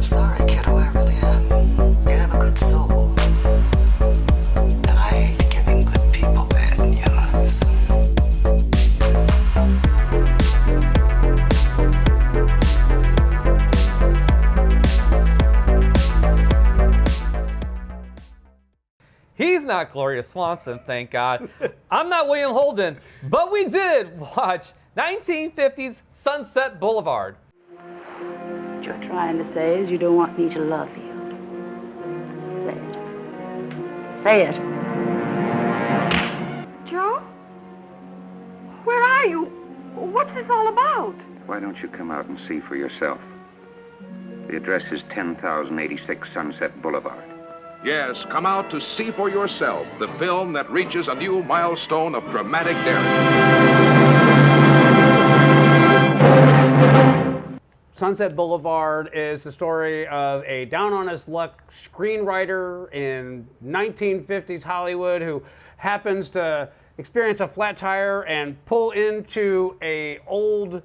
I'm sorry, kiddo, I really am. You have a good soul. And I hate giving good people bad news. He's not Gloria Swanson, thank God. I'm not William Holden, but we did watch 1950s Sunset Boulevard. What you're trying to say is you don't want me to love you. Say it. Say it. Joe? Where are you? What's this all about? Why don't you come out and see for yourself? The address is 10,086 Sunset Boulevard. Yes, come out to see for yourself the film that reaches a new milestone of dramatic daring. Sunset Boulevard is the story of a down-on-his-luck screenwriter in 1950s Hollywood who happens to experience a flat tire and pull into a old...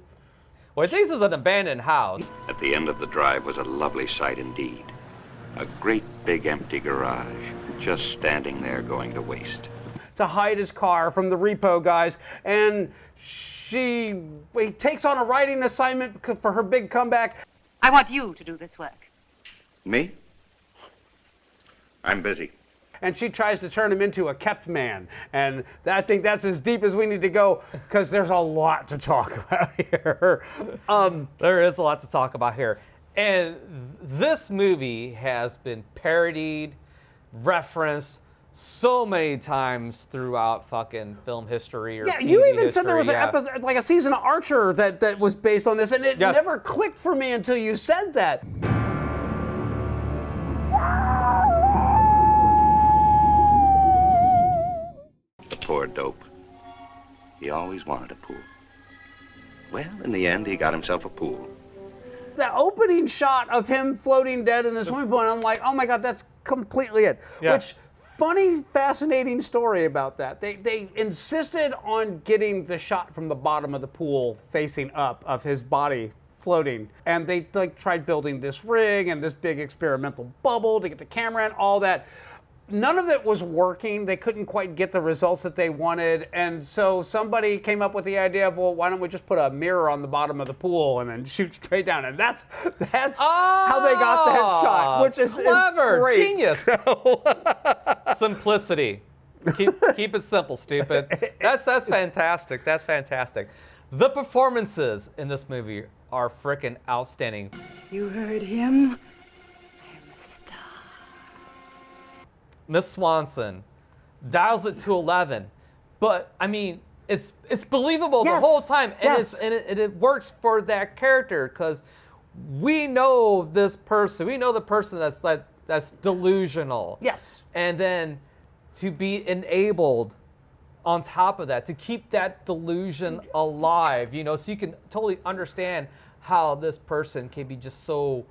Well, this is an abandoned house. At the end of the drive was a lovely sight indeed. A great big empty garage, just standing there going to waste. To hide his car from the repo guys, and he takes on a writing assignment for her big comeback. I want you to do this work. Me? I'm busy. And she tries to turn him into a kept man. And I think that's as deep as we need to go, because there's a lot to talk about here. There is a lot to talk about here. And this movie has been parodied, referenced so many times throughout fucking film history or yeah, TV you even history. said there was an episode, like a season of Archer that was based on this, and it Yes. never clicked for me until you said that. The poor dope. He always wanted a pool. Well, in the end, he got himself a pool. The opening shot of him floating dead in the swimming pool, and I'm like, oh my God, that's completely it. Yeah. Which, funny, fascinating story about that. They insisted on getting the shot from the bottom of the pool facing up of his body floating. And they tried building this rig and this big experimental bubble to get the camera in, all that. None of it was working. They couldn't quite get the results that they wanted. And so somebody came up with the idea of, well, why don't we just put a mirror on the bottom of the pool and then shoot straight down? And that's how they got that shot, which is clever, is great. genius. So, Simplicity. Keep it simple, stupid. That's fantastic. That's fantastic. The performances in this movie are freaking outstanding. You heard him? Miss Swanson dials it to 11, but I mean, it's believable Yes. the whole time, and Yes. it works for that character because we know this person, we know the person that's delusional. yes. And then to be enabled on top of that, to keep that delusion alive, you know, so you can totally understand how this person can be just so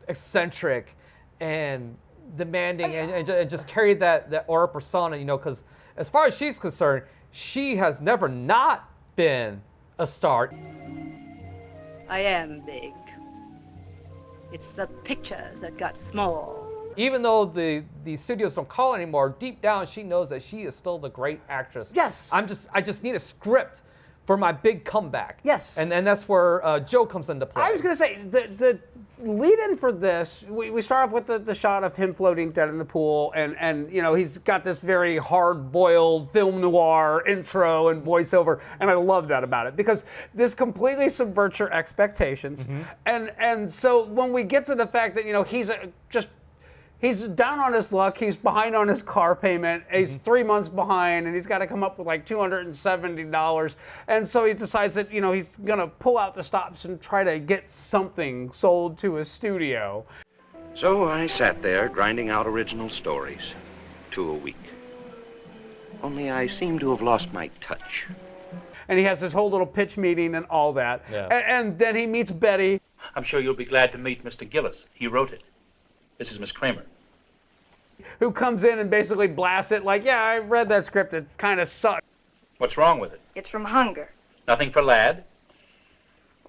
eccentric and demanding and just carry that aura persona, you know, because as far as she's concerned, she has never not been a star. I am big. It's the pictures that got small. Even though the studios don't call it anymore, deep down she knows that she is still the great actress. Yes. I just need a script for my big comeback. Yes. And that's where Joe comes into play. I was going to say, the lead-in for this, we start off with the shot of him floating dead in the pool, and you know, he's got this very hard-boiled film noir intro and voiceover, and I love that about it, because this completely subverts your expectations. Mm-hmm. And so when we get to the fact that, you know, he's down on his luck, he's behind on his car payment, he's 3 months behind, and he's got to come up with like $270. And so he decides that, you know, he's going to pull out the stops and try to get something sold to his studio. So I sat there grinding out original stories, 2 a week. Only I seem to have lost my touch. And he has this whole little pitch meeting and all that. Yeah. And then he meets Betty. I'm sure you'll be glad to meet Mr. Gillis. He wrote it. This is Miss Kramer. Who comes in and basically blasts it like, yeah, I read that script, it kind of sucked. What's wrong with it? It's from hunger. Nothing for lad?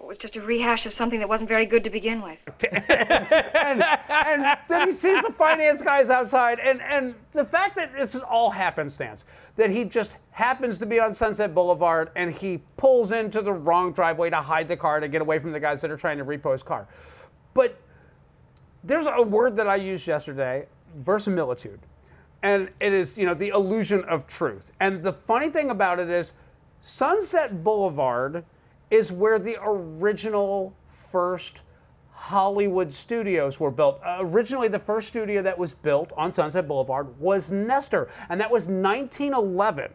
It was just a rehash of something that wasn't very good to begin with. and then he sees the finance guys outside, and the fact that this is all happenstance, that he just happens to be on Sunset Boulevard and he pulls into the wrong driveway to hide the car to get away from the guys that are trying to repo his car. But there's a word that I used yesterday, verisimilitude, and it is, the illusion of truth. And the funny thing about it is Sunset Boulevard is where the original first Hollywood studios were built. Originally, the first studio that was built on Sunset Boulevard was Nestor, and that was 1911.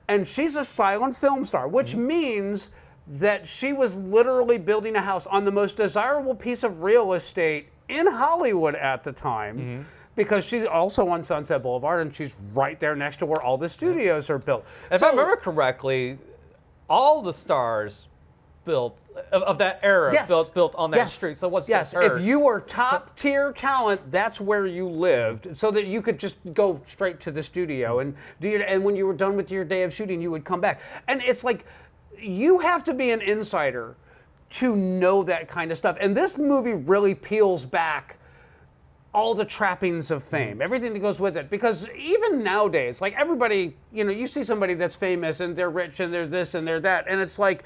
And she's a silent film star, which means that she was literally building a house on the most desirable piece of real estate in Hollywood at the time, because she's also on Sunset Boulevard, and she's right there next to where all the studios are built. If I remember correctly, all the stars of that era built on that street, so it wasn't just her. If you were top tier talent, that's where you lived, so that you could just go straight to the studio and and when you were done with your day of shooting, you would come back. And it's like, you have to be an insider to know that kind of stuff. And this movie really peels back all the trappings of fame, everything that goes with it. Because even nowadays, like everybody, you see somebody that's famous and they're rich and they're this and they're that, and it's like,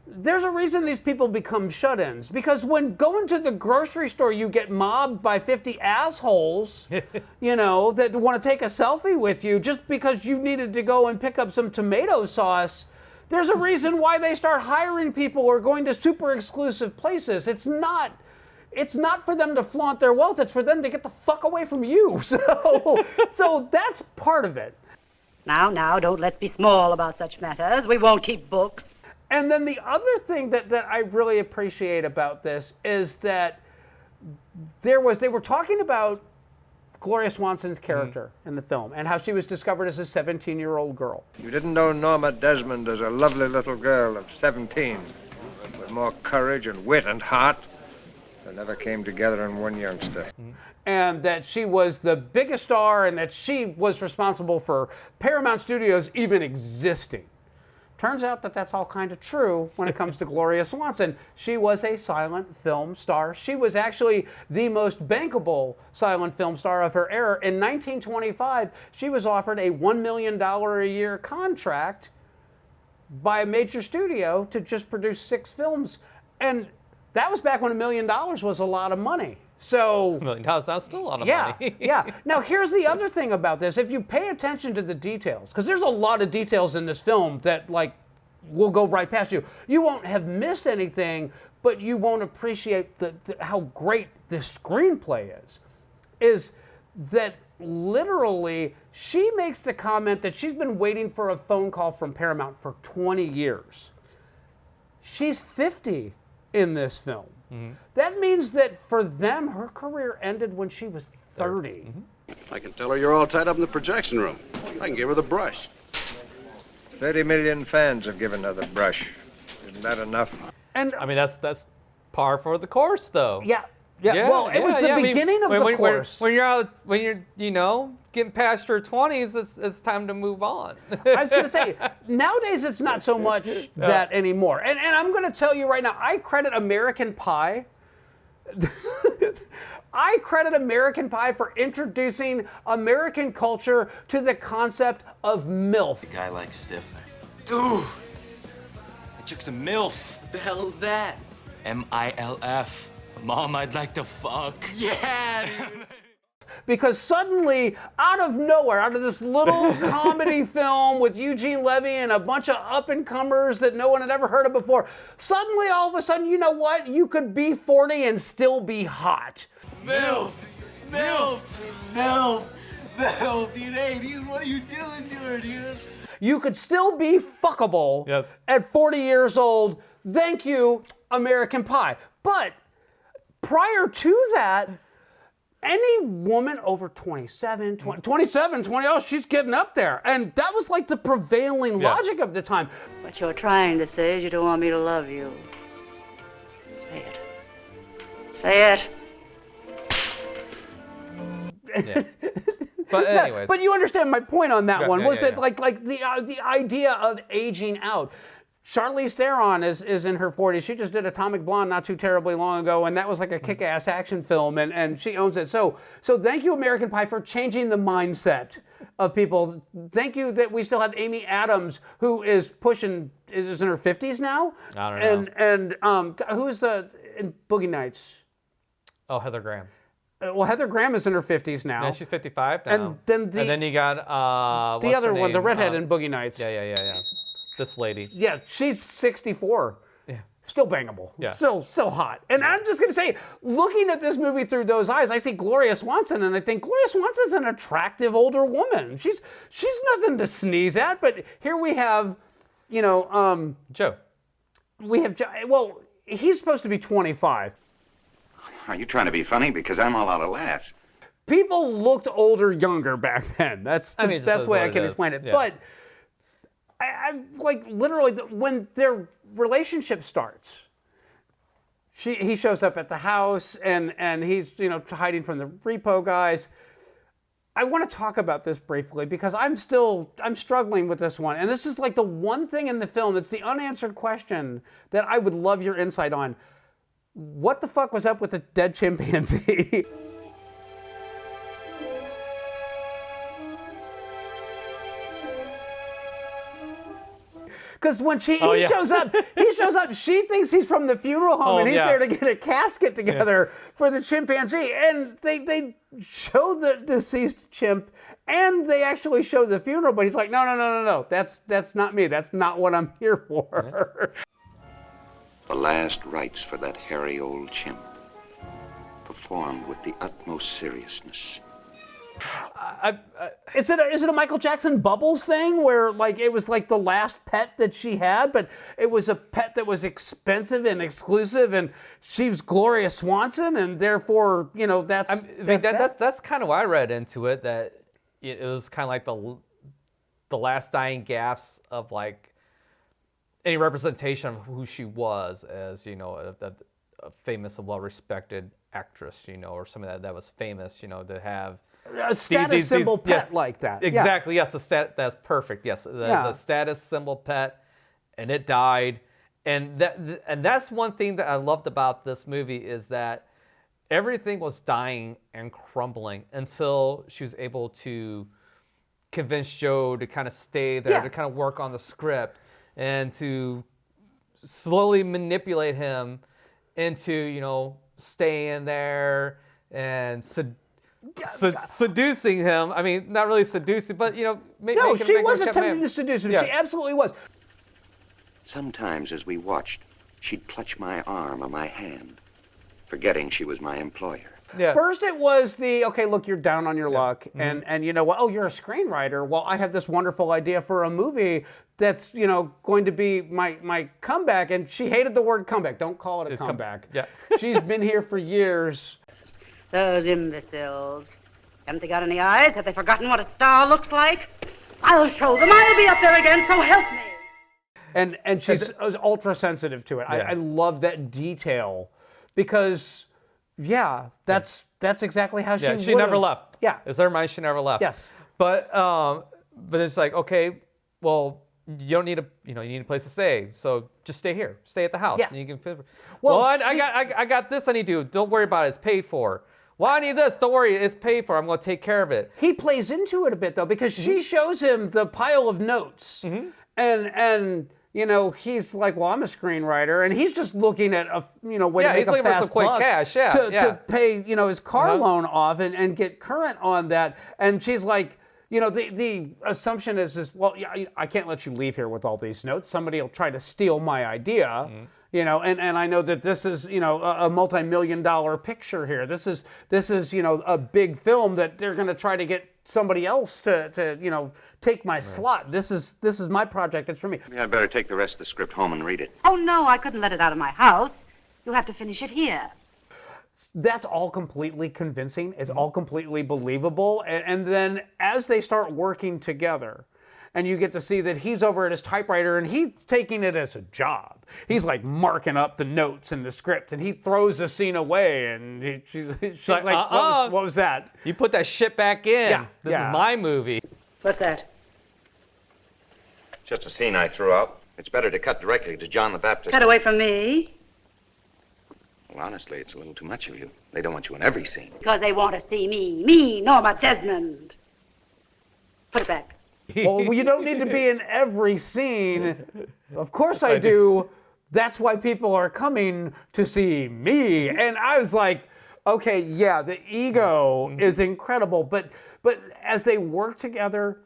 there's a reason these people become shut-ins. Because when going to the grocery store, you get mobbed by 50 assholes, that want to take a selfie with you just because you needed to go and pick up some tomato sauce. There's a reason why they start hiring people or going to super exclusive places. It's not for them to flaunt their wealth. It's for them to get the fuck away from you. So that's part of it. Now, don't let's be small about such matters. We won't keep books. And then the other thing that I really appreciate about this is that they were talking about Gloria Swanson's character in the film and how she was discovered as a 17-year-old girl. You didn't know Norma Desmond as a lovely little girl of 17 with more courage and wit and heart than ever came together in one youngster. And that she was the biggest star and that she was responsible for Paramount Studios even existing. Turns out that that's all kind of true when it comes to Gloria Swanson. She was a silent film star. She was actually the most bankable silent film star of her era. In 1925, she was offered a $1 million a year contract by a major studio to just produce 6 films. And that was back when $1 million was a lot of money. So $1 million, that's still a lot of money. Yeah. Now, here's the other thing about this. If you pay attention to the details, because there's a lot of details in this film that, will go right past you. You won't have missed anything, but you won't appreciate how great this screenplay is that literally she makes the comment that she's been waiting for a phone call from Paramount for 20 years. She's 50 in this film. That means that for them, her career ended when she was 30. I can tell her you're all tied up in the projection room. I can give her the brush. 30 million fans have given her the brush. Isn't that enough? And I mean, that's par for the course, though. Yeah. Well, it was the beginning of the course. When you're getting past your 20s, it's time to move on. I was going to say, nowadays it's not so much that anymore. And I'm going to tell you right now, I credit American Pie. I credit American Pie for introducing American culture to the concept of MILF. A guy like Stifner. Dude, I took some MILF. What the hell is that? MILF. Mom, I'd like to fuck. Yeah. Because suddenly, out of nowhere, out of this little comedy film with Eugene Levy and a bunch of up-and-comers that no one had ever heard of before, suddenly, all of a sudden, you know what? You could be 40 and still be hot. MILF! MILF! MILF! MILF! Dude, what are you doing to her, dude? You could still be fuckable at 40 years old. Thank you, American Pie. But prior to that, any woman over 27, 20, oh, she's getting up there. And that was like the prevailing logic of the time. What you're trying to say is you don't want me to love you. Say it. Say it. Yeah. But anyways. But you understand my point on that one, was that like the idea of aging out. Charlize Theron is in her 40s. She just did Atomic Blonde not too terribly long ago, and that was like a kick-ass action film, and she owns it. So thank you, American Pie, for changing the mindset of people. Thank you that we still have Amy Adams, who is in her 50s now. I don't know. And who is in Boogie Nights? Oh, Heather Graham. Well, Heather Graham is in her 50s now. Yeah, she's 55 now. And then you got the other one, the redhead in Boogie Nights. Yeah. This lady. Yeah, she's 64. Yeah. Still bangable. Yeah. Still hot. And I'm just gonna say, looking at this movie through those eyes, I see Gloria Swanson, and I think Gloria Swanson's an attractive older woman. She's nothing to sneeze at. But here we have, Joe. We have Joe. Well, he's supposed to be 25. Are you trying to be funny? Because I'm all out of laughs. People looked older, younger back then. That's the best way I can explain it. Yeah. But I'm like, literally, when their relationship starts, he shows up at the house, and he's hiding from the repo guys. I want to talk about this briefly because I'm struggling with this one, and this is like the one thing in the film that's the unanswered question that I would love your insight on. What the fuck was up with the dead chimpanzee? Because when he shows up, she thinks he's from the funeral home, and he's there to get a casket together for the chimpanzee. And they show the deceased chimp, and they actually show the funeral, but he's like, no, that's not me. That's not what I'm here for. The last rites for that hairy old chimp, performed with the utmost seriousness. Is it a Michael Jackson Bubbles thing where like it was like the last pet that she had, but it was a pet that was expensive and exclusive, and she's Gloria Swanson, and therefore that's kind of what I read into it, that it was kind of like the last dying gasps of like any representation of who she was as a famous and well-respected actress, or something that was famous, to have a status symbol pet like that. Exactly. Yeah. Yes. That's perfect. Yes. That's a status symbol pet, and it died. And that's one thing that I loved about this movie is that everything was dying and crumbling until she was able to convince Joe to kind of stay there, to kind of work on the script, and to slowly manipulate him into staying there and seducing him. I mean, not really seducing, but she was attempting to seduce him. Yeah. She absolutely was. Sometimes as we watched, she'd clutch my arm or my hand, forgetting she was my employer. Yeah. First it was look, you're down on your luck, and you know what? Oh, you're a screenwriter. Well, I have this wonderful idea for a movie that's going to be my comeback, and she hated the word comeback. Don't call it a comeback. Yeah. She's been here for years. Those imbeciles. Haven't they got any eyes? Have they forgotten what a star looks like? I'll show them. I'll be up there again, so help me. And she's ultra sensitive to it. Yeah. I love that detail because, that's exactly how she she never left. Yeah. It's her mind, she never left. Yes. But it's like, okay, well, you don't need you need a place to stay, so just stay here. Stay at the house. Yeah. And you can. I got this I need to do. Don't worry about it. It's paid for. Well, I need this. Don't worry. It's paid for. I'm going to take care of it. He plays into it a bit, though, because she shows him the pile of notes. And he's like, well, I'm a screenwriter. And he's just looking at, way to make a fast buck cash. To pay, his car loan off and get current on that. And she's like, the assumption is, well, I can't let you leave here with all these notes. Somebody will try to steal my idea. And I know that this is, a multi-million-dollar picture here. This is, a big film that they're going to try to get somebody else to take my slot. This is my project. It's for me. Maybe I'd better take the rest of the script home and read it. Oh, no, I couldn't let it out of my house. You'll have to finish it here. That's all completely convincing. It's all completely believable. And then as they start working together, and you get to see that he's over at his typewriter and he's taking it as a job. He's like marking up the notes in the script, and he throws the scene away, and she's like, what was that? You put that shit back in. This is my movie. What's that? Just a scene I threw out. It's better to cut directly to John the Baptist. Cut away from me. Well, honestly, it's a little too much of you. They don't want you in every scene. Because they want to see me, Norma Desmond. Put it back. Well, you don't need to be in every scene. Of course I do. That's why people are coming to see me. And I was like, okay, yeah, the ego is incredible. But as they work together,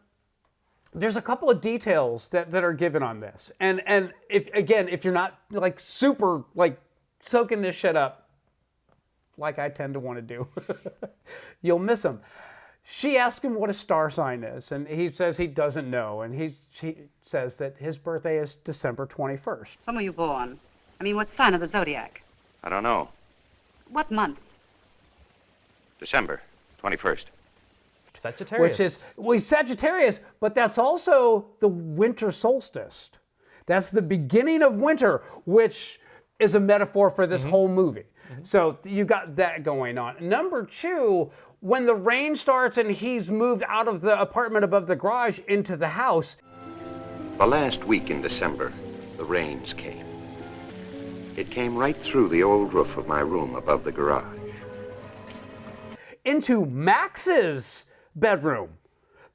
there's a couple of details that are given on this. And if you're not like super like soaking this shit up, like I tend to want to do, you'll miss them. She asks him what a star sign is, and he says he doesn't know. And she says that his birthday is December 21st. When were you born? I mean, what sign of the zodiac? I don't know. What month? December 21st. Sagittarius. Which is, Sagittarius, but that's also the winter solstice. That's the beginning of winter, which is a metaphor for this whole movie. So you got that going on. Number two, when the rain starts and he's moved out of the apartment above the garage into the house. The last week in December, the rains came. It came right through the old roof of my room above the garage. Into Max's bedroom.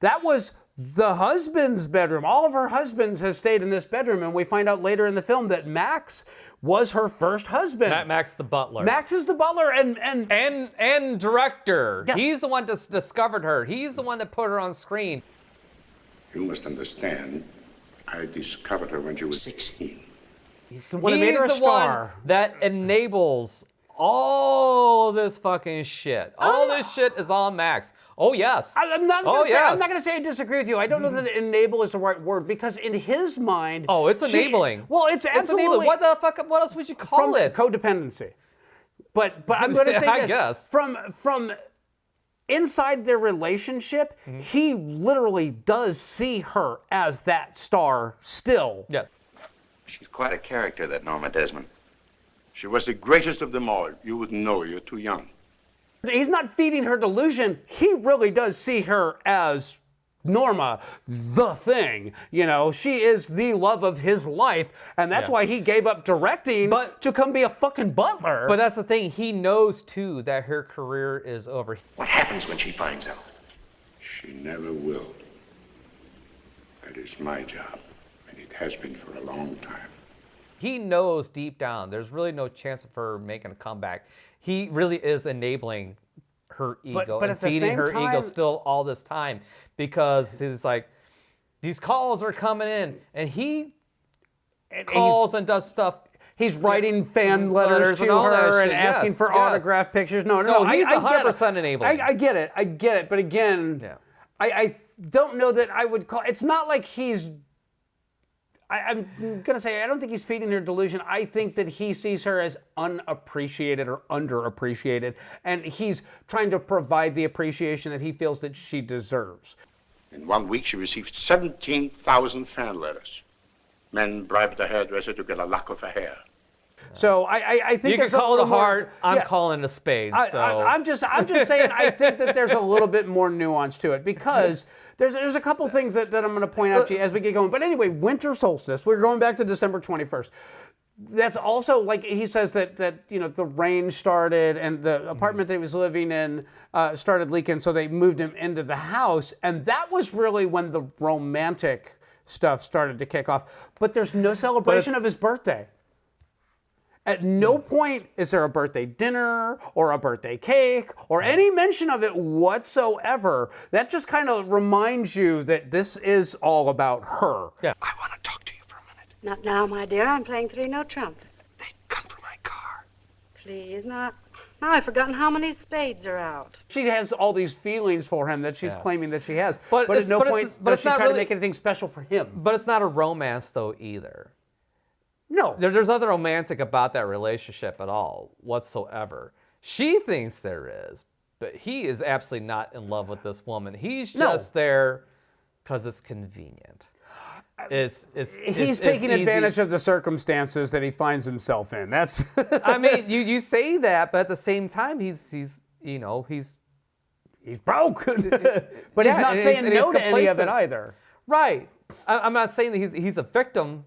That was the husband's bedroom. All of her husbands have stayed in this bedroom, and we find out later in the film that Max was her first husband. Max the butler. Max is the butler and director. Yes. He's the one that discovered her. He's the one that put her on screen. You must understand, I discovered her when she was 16. The one that made her a star. One that enables all this fucking shit. All this shit is on Max. Oh, yes. I'm not going to say I disagree with you. I don't know that enable is the right word, because in his mind... Oh, it's enabling. Well, it's absolutely... enabling. What the fuck? What else would you call it? Codependency. But I'm going to say this. I guess. From inside their relationship, he literally does see her as that star still. Yes. She's quite a character, that Norma Desmond. She was the greatest of them all. You wouldn't know. You're too young. He's not feeding her delusion. He really does see her as Norma, the thing. You know, she is the love of his life, and that's why he gave up directing to come be a fucking butler. But that's the thing. He knows, too, that her career is over. What happens when she finds out? She never will. That is my job, and it has been for a long time. He knows deep down there's really no chance of her making a comeback. He really is enabling her ego and feeding her ego still all this time, because he's like, these calls are coming in, and he calls and does stuff. He's writing fan letters to her and asking for autograph pictures. No, he's 100% enabling. I get it. But again, I don't know that I would call. It's not like he's. I'm going to say I don't think he's feeding her delusion. I think that he sees her as unappreciated or underappreciated, and he's trying to provide the appreciation that he feels that she deserves. In 1 week, she received 17,000 fan letters. Men bribed the hairdresser to get a lock of her hair. So I think you can call it a heart. I'm calling it a spade. I'm just saying I think that there's a little bit more nuance to it, because there's a couple things that I'm going to point out to you as we get going. But anyway, winter solstice. We're going back to December 21st. That's also, like he says, that you know, the rain started and the apartment that he was living in started leaking, so they moved him into the house, and that was really when the romantic stuff started to kick off. But there's no celebration of his birthday. At no point is there a birthday dinner or a birthday cake or any mention of it whatsoever. That just kind of reminds you that this is all about her. Yeah. I want to talk to you for a minute. Not now, my dear. I'm playing 3-note trump. They come for my car. Please, not. Now I've forgotten how many spades are out. She has all these feelings for him that she's claiming that she has. But at no point does she try to make anything special for him. But it's not a romance, though, either. No. There's nothing romantic about that relationship at all, whatsoever. She thinks there is, but he is absolutely not in love with this woman. He's just there because it's convenient. He's taking advantage of the circumstances that he finds himself in. That's. I mean, you say that, but at the same time, he's broke, but he's not saying no to any of it either. Right. I'm not saying that he's a victim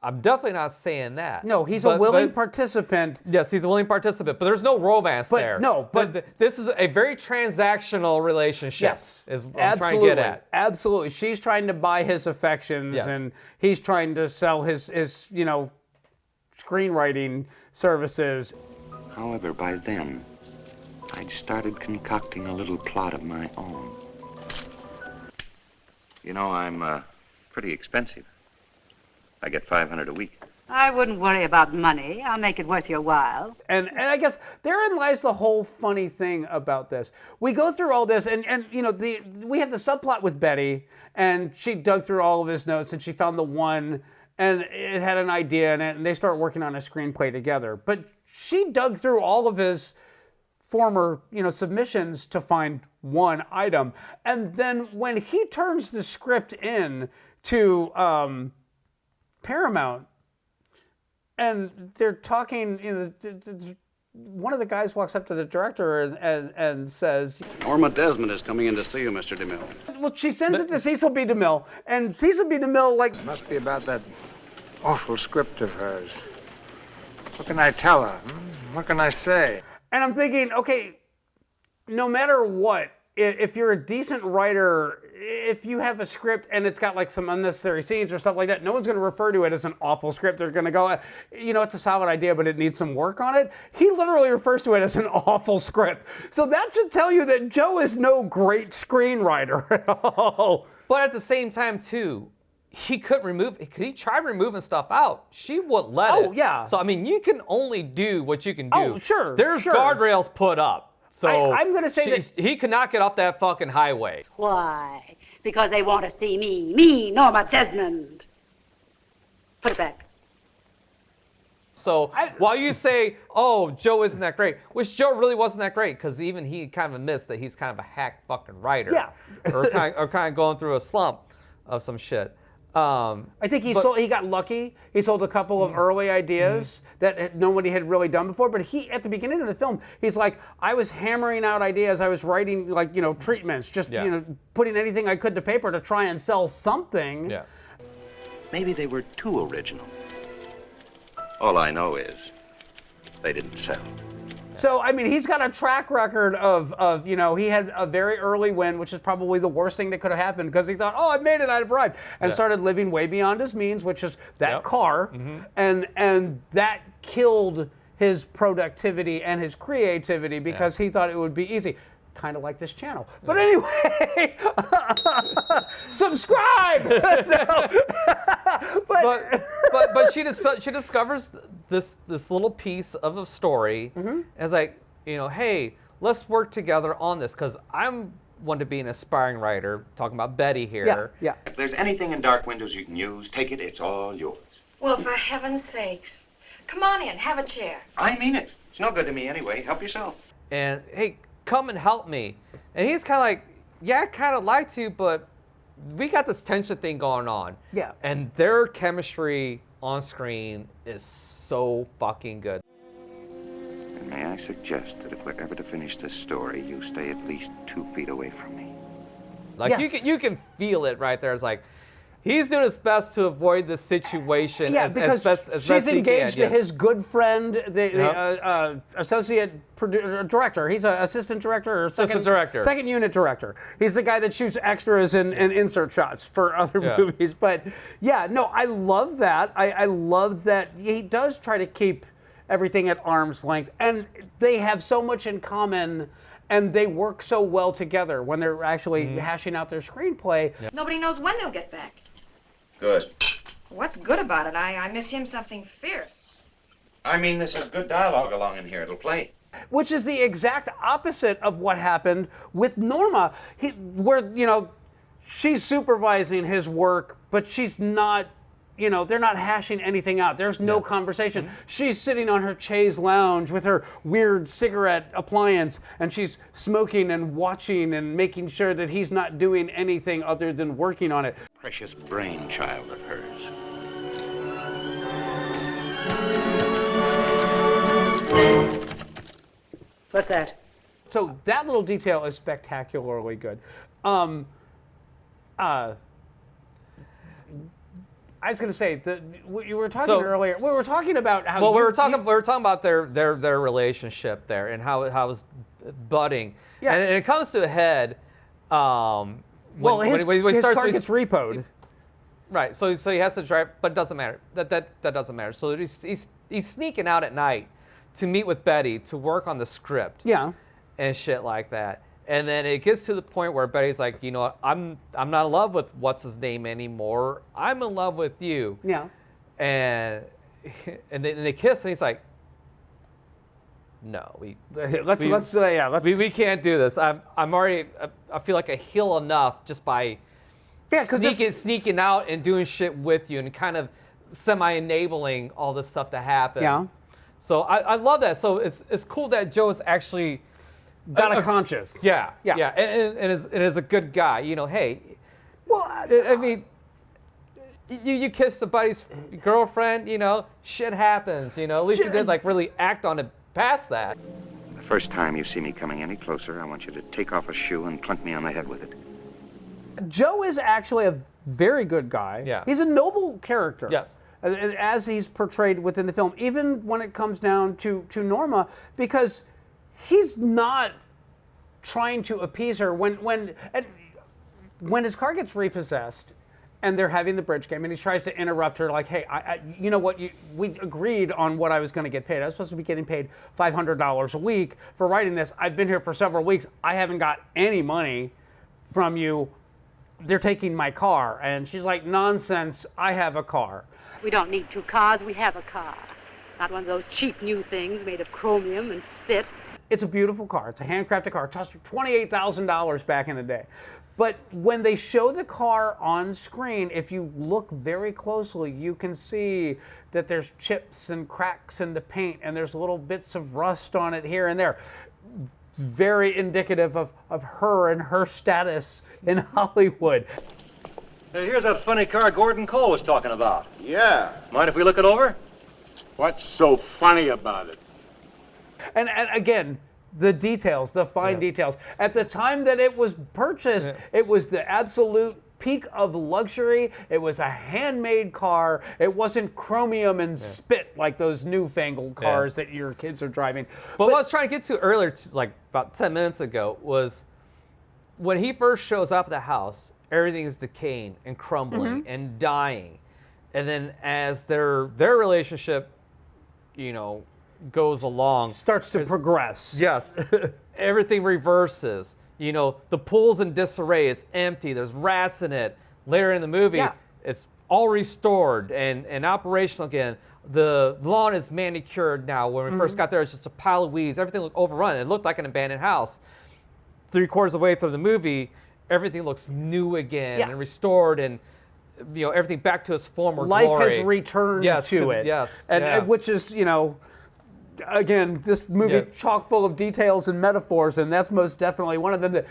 I'm definitely not saying that. No, he's a willing participant. Yes, he's a willing participant, but there's no romance there. No, but this is a very transactional relationship. Yes, is what absolutely. I'm trying to get at. Absolutely, she's trying to buy his affections, and he's trying to sell his screenwriting services. However, by then, I'd started concocting a little plot of my own. You know, I'm pretty expensive. I get $500 a week. I wouldn't worry about money. I'll make it worth your while. And I guess therein lies the whole funny thing about this. We go through all this, and you know, we have the subplot with Betty, and she dug through all of his notes, and she found the one, and it had an idea in it, and they start working on a screenplay together. But she dug through all of his former, submissions to find one item, and then when he turns the script in to Paramount, and they're talking, one of the guys walks up to the director and says, Norma Desmond is coming in to see you, Mr. DeMille. Well, she sends it to Cecil B. DeMille, and Cecil B. DeMille, It must be about that awful script of hers. What can I tell her? What can I say? And I'm thinking, okay, no matter what, if you're a decent writer, if you have a script and it's got like some unnecessary scenes or stuff like that, no one's going to refer to it as an awful script. They're going to go, it's a solid idea, but it needs some work on it. He literally refers to it as an awful script. So that should tell you that Joe is no great screenwriter at all. But at the same time, too, could he try removing stuff out? She wouldn't let it. Oh, yeah. So, I mean, you can only do what you can do. Oh, sure. There's guardrails put up. So I'm going to say that he could not get off that fucking highway. Why? Because they want to see me, Norma Desmond. Put it back. So while you say, oh, Joe isn't that great, which Joe really wasn't that great, because even he kind of admits that he's kind of a hack fucking writer. Yeah. or kind of going through a slump of some shit. I think he got lucky. He sold a couple of early ideas that nobody had really done before. But at the beginning of the film, he's like, I was hammering out ideas. I was writing treatments, just putting anything I could to paper to try and sell something. Yeah. Maybe they were too original. All I know is they didn't sell. So, I mean, he's got a track record of he had a very early win, which is probably the worst thing that could have happened, because he thought, oh, I made it, I've arrived, and started living way beyond his means, which is that car, and that killed his productivity and his creativity because he thought it would be easy. Kind of like this channel. But anyway, subscribe! but she discovers this little piece of a story, and it's like, hey, let's work together on this, because I'm one to be an aspiring writer, talking about Betty here. Yeah. If there's anything in Dark Windows you can use, take it, it's all yours. Well, for heaven's sakes. Come on in, have a chair. I mean it. It's no good to me anyway. Help yourself. And, hey, come and help me. And he's kind of like, yeah, I kind of like to, but we got this tension thing going on. Yeah. And their chemistry on screen is so fucking good. And may I suggest that if we're ever to finish this story, you stay at least 2 feet away from me. Like, you can feel it right there. It's like, he's doing his best to avoid this situation. Yeah, because she's engaged to his good friend, the associate director. He's an assistant director or second unit director. He's the guy that shoots extras and insert shots for other movies. But yeah, no, I love that. I love that he does try to keep everything at arm's length, and they have so much in common. And they work so well together when they're actually hashing out their screenplay. Yeah. Nobody knows when they'll get back. Good. What's good about it? I miss him something fierce. I mean, this is good dialogue along in here. It'll play. Which is the exact opposite of what happened with Norma, where, she's supervising his work, but she's not, they're not hashing anything out. There's no conversation. She's sitting on her chaise lounge with her weird cigarette appliance, and she's smoking and watching and making sure that he's not doing anything other than working on it. Precious brainchild of hers. What's that? So that little detail is spectacularly good. I was going to say you were talking earlier. We were talking about how. Well, we were talking about their relationship there and how it was budding. Yeah. And it comes to a head. When his starts car gets repoed. Right. So he has to drive, but it doesn't matter. That doesn't matter. So he's sneaking out at night to meet with Betty to work on the script. Yeah. And shit like that. And then it gets to the point where Betty's like, you know what, I'm not in love with what's his name anymore. I'm in love with you. Yeah. And they kiss, and he's like, no, we can't do this. I'm already, I feel like I heal enough just by sneaking out and doing shit with you and kind of semi-enabling all this stuff to happen. Yeah. So I love that. So it's cool that Joe is actually got a conscience. Yeah, and is a good guy. You know, hey. Well, I mean, you kiss somebody's girlfriend. You know, shit happens. You know, at least you did like really act on it past that. The first time you see me coming any closer, I want you to take off a shoe and clunk me on the head with it. Joe is actually a very good guy. Yeah. He's a noble character. Yes. As he's portrayed within the film, even when it comes down to Norma, because he's not trying to appease her when his car gets repossessed and they're having the bridge game and he tries to interrupt her like, hey, you know what, we agreed on what I was going to get paid. I was supposed to be getting paid $500 a week for writing this. I've been here for several weeks. I haven't got any money from you. They're taking my car. And she's like, nonsense, I have a car. We don't need 2 cars, we have a car. Not one of those cheap new things made of chromium and spit. It's a beautiful car. It's a handcrafted car. It cost $28,000 back in the day. But when they show the car on screen, if you look very closely, you can see that there's chips and cracks in the paint and there's little bits of rust on it here and there. Very indicative of her and her status in Hollywood. Hey, here's that funny car Gordon Cole was talking about. Yeah. Mind if we look it over? What's so funny about it? And again, the details, the fine details. At the time that it was purchased, it was the absolute peak of luxury. It was a handmade car. It wasn't chromium and spit like those newfangled cars that your kids are driving. But what I was trying to get to earlier, like about 10 minutes ago, was when he first shows up at the house, everything is decaying and crumbling and dying. And then as their relationship, you know, goes along. Starts to progress. Yes. Everything reverses. You know, the pool's in disarray. It's empty. There's rats in it. Later in the movie, it's all restored and operational again. The lawn is manicured now. When we first got there, it's just a pile of weeds. Everything looked overrun. It looked like an abandoned house. 3/4 of the way through the movie, everything looks new again and restored and, you know, everything back to its former life glory. has returned to it. Yes. And which is, you know, again, this movie is chock full of details and metaphors, and that's most definitely one of them. That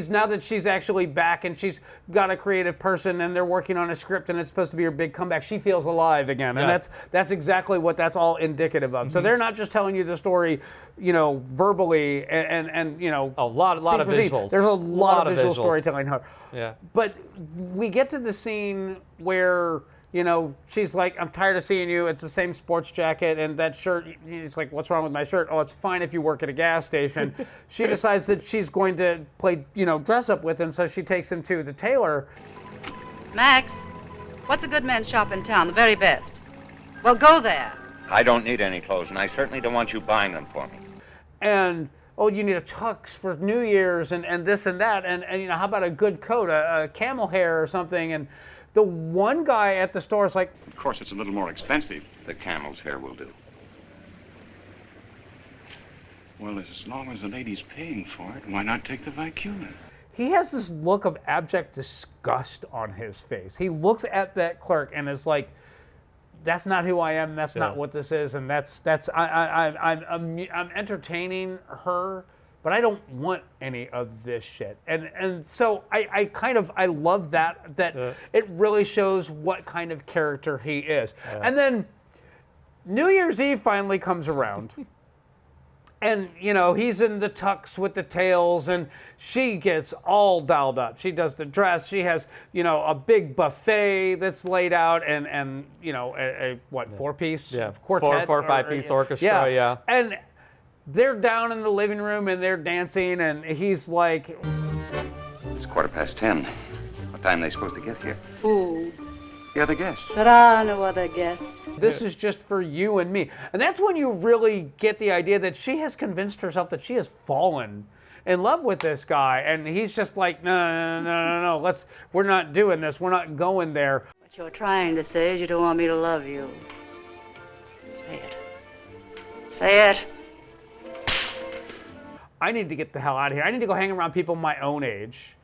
now that she's actually back and she's got a creative person and they're working on a script and it's supposed to be her big comeback, she feels alive again. And that's exactly what that's all indicative of. So they're not just telling you the story, you know, verbally and you know, a lot of visuals. There's a lot of visual storytelling. Yeah. But we get to the scene where, you know, she's like, I'm tired of seeing you. It's the same sports jacket and that shirt. It's like, what's wrong with my shirt? Oh, it's fine if you work at a gas station. She decides that she's going to play, you know, dress up with him, so she takes him to the tailor. Max, what's a good men's shop in town, the very best? Well, go there. I don't need any clothes, and I certainly don't want you buying them for me. And, oh, you need a tux for New Year's and this and that. And you know, how about a good coat, a camel hair or something? And the one guy at the store is like, Of course, it's a little more expensive. The camel's hair will do. Well, as long as the lady's paying for it, why not take the Vicuna? He has this look of abject disgust on his face. He looks at that clerk and is like, that's not who I am. That's not what this is. And I'm entertaining her, but I don't want any of this shit. And so I love that it really shows what kind of character he is. And then New Year's Eve finally comes around. And, you know, he's in the tux with the tails, and she gets all dialed up. She does the dress. She has, you know, a big buffet that's laid out, and you know, four-piece quartet? Four or five-piece orchestra, yeah. And they're down in the living room, and they're dancing, and he's like... It's 10:15. What time are they supposed to get here? Who? The other guests. There are no other guests. This is just for you and me. And that's when you really get the idea that she has convinced herself that she has fallen in love with this guy. And he's just like, no, we're not doing this. We're not going there. What you're trying to say is you don't want me to love you. Say it. Say it. I need to get the hell out of here. I need to go hang around people my own age.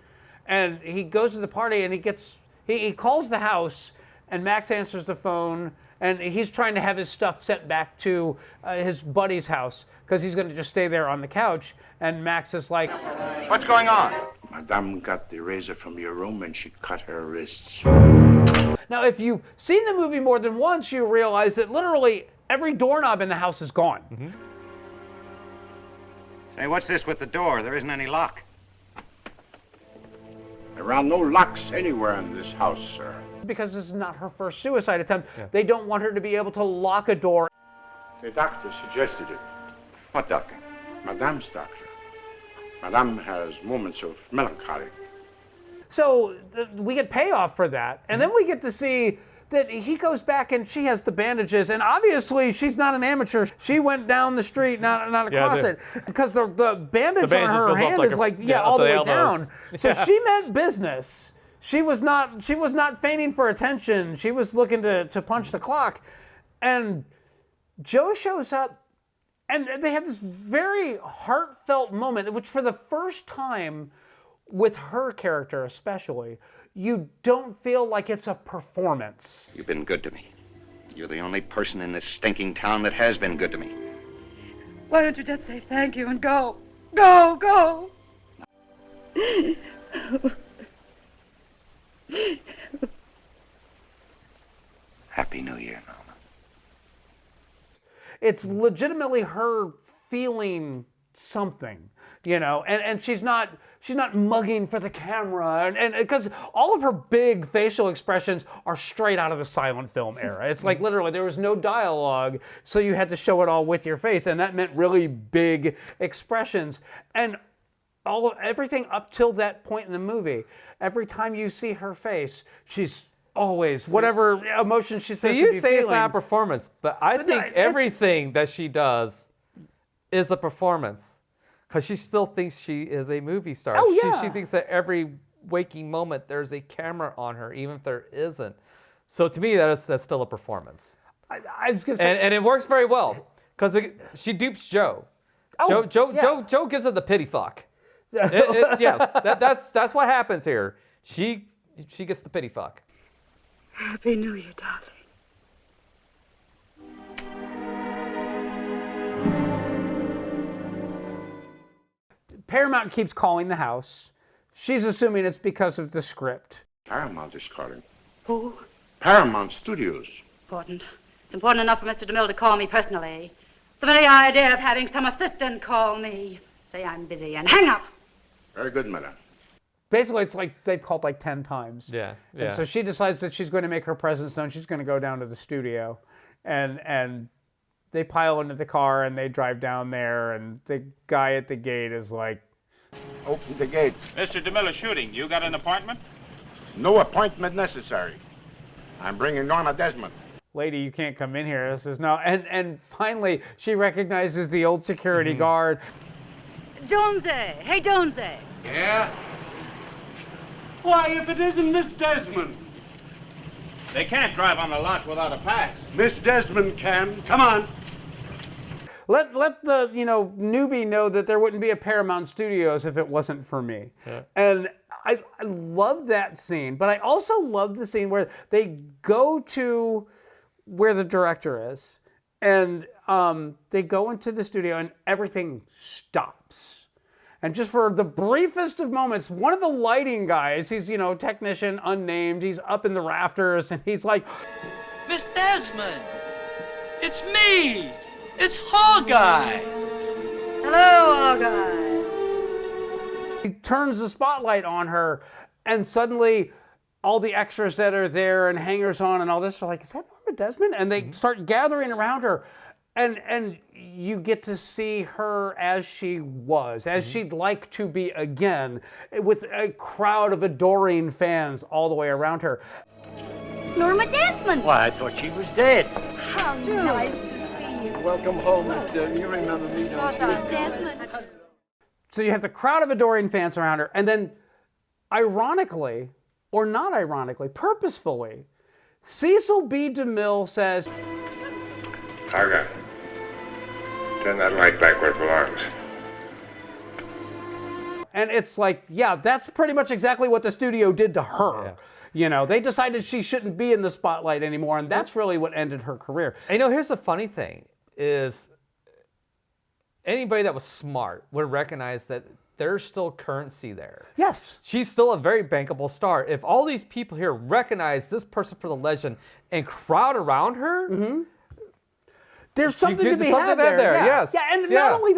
And he goes to the party and he calls the house, and Max answers the phone, and he's trying to have his stuff sent back to his buddy's house because he's going to just stay there on the couch. And Max is like, What's going on? Madame got the razor from your room and she cut her wrists. Now, if you've seen the movie more than once, you realize that literally every doorknob in the house is gone. Mm-hmm. Hey, what's this with the door? There isn't any lock. There are no locks anywhere in this house, sir. Because this is not her first suicide attempt. Yeah. They don't want her to be able to lock a door. The doctor suggested it. What doctor? Madame's doctor. Madame has moments of melancholy. So we get payoff for that. And then we get to see that he goes back and she has the bandages. And obviously she's not an amateur. She went down the street, not across it. Because the bandage on her hand is like, all the way down. So she meant business. She was not feigning for attention. She was looking to punch the clock. And Joe shows up, and they have this very heartfelt moment, which for the first time, with her character especially, you don't feel like it's a performance. You've been good to me. You're the only person in this stinking town that has been good to me. Why don't you just say thank you and go? Go! Happy New Year, Mama. It's legitimately her feeling something, you know, and she's not mugging for the camera, and because all of her big facial expressions are straight out of the silent film era. It's like literally there was no dialogue, so you had to show it all with your face, and that meant really big expressions. And everything up till that point in the movie, every time you see her face, she's always whatever emotion she says to be feeling. You say it's not a performance, but I think everything that she does is a performance, because she still thinks she is a movie star. Oh, yeah. She thinks that every waking moment there's a camera on her, even if there isn't. So to me, that's still a performance. And it works very well, because she dupes Joe. Joe gives her the pity fuck. Yes, that's what happens here. She gets the pity fuck. Happy New Year, darling. Paramount keeps calling the house. She's assuming it's because of the script. Paramount is calling. Who? Paramount Studios. Important. It's important enough for Mr. DeMille to call me personally. The very idea of having some assistant call me, say I'm busy, and hang up. Very good, madam. Basically, it's like they've called like 10 times. Yeah. And so she decides that she's going to make her presence known. She's going to go down to the studio, and they pile into the car and they drive down there, and the guy at the gate is like, Open the gate. Mr. DeMille shooting. You got an appointment? No appointment necessary. I'm bringing Norma Desmond. Lady, you can't come in here. This is no. And finally, she recognizes the old security guard. Jonesy. Hey, Jonesy. Yeah? Why, if it isn't Miss Desmond. They can't drive on the lot without a pass. Miss Desmond can. Come on. Let the newbie know that there wouldn't be a Paramount Studios if it wasn't for me. Yeah. And I love that scene, but I also love the scene where they go to where the director is, and they go into the studio and everything stops. And just for the briefest of moments, one of the lighting guys, he's, technician, unnamed, he's up in the rafters, and he's like, Miss Desmond, it's me. It's Hawkeye. Hello, all guys. He turns the spotlight on her, and suddenly all the extras that are there and hangers-on and all this are like, is that Norma Desmond? And they start gathering around her, and you get to see her as she was, as she'd like to be again, with a crowd of adoring fans all the way around her. Norma Desmond. Why, I thought she was dead. How nice to see you. Welcome home, mister. You remember me, don't you? Miss Desmond. So you have the crowd of adoring fans around her, and then, ironically, or not ironically, purposefully, Cecil B. DeMille says, Targa, turn that light back where it belongs. and it's like, yeah, that's pretty much exactly what the studio did to her. Yeah. You know, they decided she shouldn't be in the spotlight anymore, and that's really what ended her career. And, here's the funny thing is anybody that was smart would recognize that there's still currency there. Yes. She's still a very bankable star. If all these people here recognize this person for the legend and crowd around her, there's something to be had there. Yeah. Yes. Yeah, and not only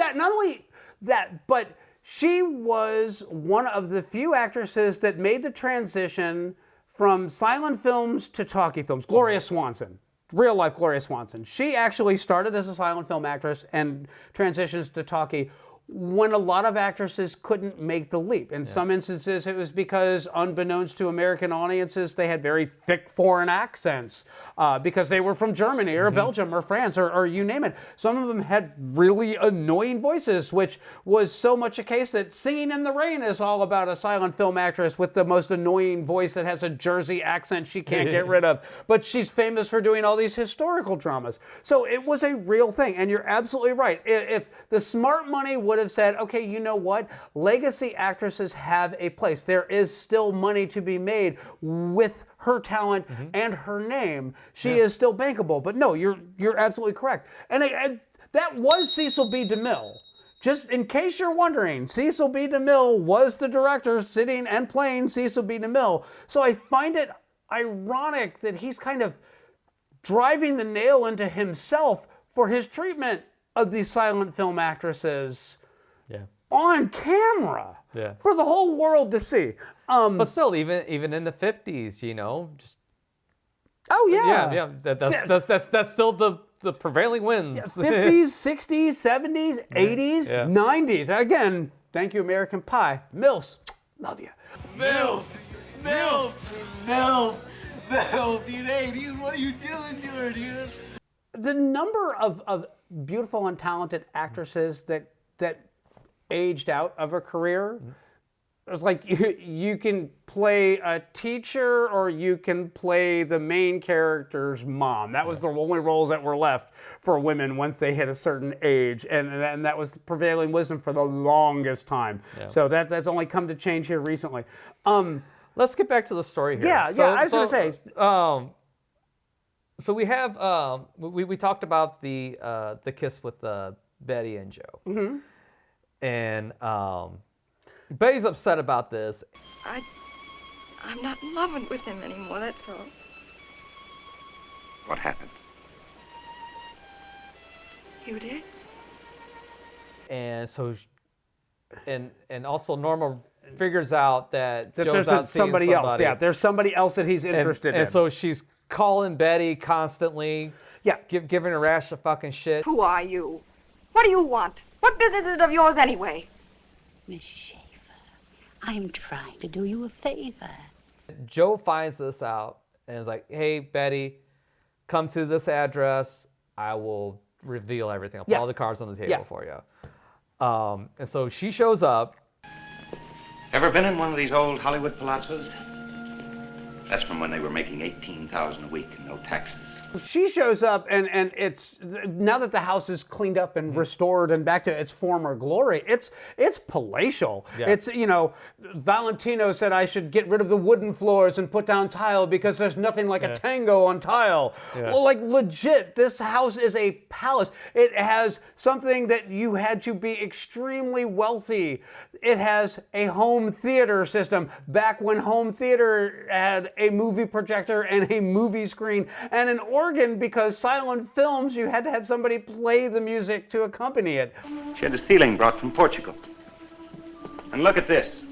that, but she was one of the few actresses that made the transition from silent films to talkie films. Gloria Swanson. Real life Gloria Swanson. She actually started as a silent film actress and transitions to talkie when a lot of actresses couldn't make the leap. In some instances, it was because, unbeknownst to American audiences, they had very thick foreign accents because they were from Germany or Belgium or France or you name it. Some of them had really annoying voices, which was so much a case that Singing in the Rain is all about a silent film actress with the most annoying voice that has a Jersey accent she can't get rid of. But she's famous for doing all these historical dramas. So it was a real thing, and you're absolutely right. If the smart money would have said, okay, you know what? Legacy actresses have a place. There is still money to be made with her talent and her name. She is still bankable. But no, you're absolutely correct. And that was Cecil B. DeMille. Just in case you're wondering, Cecil B. DeMille was the director sitting and playing Cecil B. DeMille. So I find it ironic that he's kind of driving the nail into himself for his treatment of these silent film actresses on camera for the whole world to see. But still, even in the 50s, just that's still the prevailing winds. 50s, 60s, 70s, 80s, 90s. Again, thank you, American Pie. MILFs, love you. MILF, dude, hey, dude, what are you doing to her, dude? The number of beautiful and talented actresses that aged out of a career, it was like you can play a teacher or you can play the main character's mom. That was the only roles that were left for women once they hit a certain age, and that was the prevailing wisdom for the longest time. So that's only come to change here recently. Let's get back to the story here. I was going to say. So we have we talked about the kiss with Betty and Joe, and Betty's upset about this. I'm not in love with him anymore. That's all. What happened? You did? And so, and also Norma figures out that Joe's there's out somebody else. Yeah, there's somebody else that he's interested in. And so she's calling Betty constantly. Giving her a rash of fucking shit. Who are you? What do you want? What business is it of yours anyway? Miss Schaefer, I'm trying to do you a favor. Joe finds this out and is like, hey, Betty, come to this address. I will reveal everything. I'll put all the cards on the table for you. And so she shows up. Ever been in one of these old Hollywood palazzos? That's from when they were making $18,000 a week and no taxes. She shows up, and it's now that the house is cleaned up and restored and back to its former glory. It's palatial. It's Valentino said I should get rid of the wooden floors and put down tile because there's nothing like a tango on tile. Well, like legit, this house is a palace. It has something that you had to be extremely wealthy. It has a home theater system back when home theater had a movie projector and a movie screen and an organ because silent films, you had to have somebody play the music to accompany it. She had a ceiling brought from Portugal. And look at this.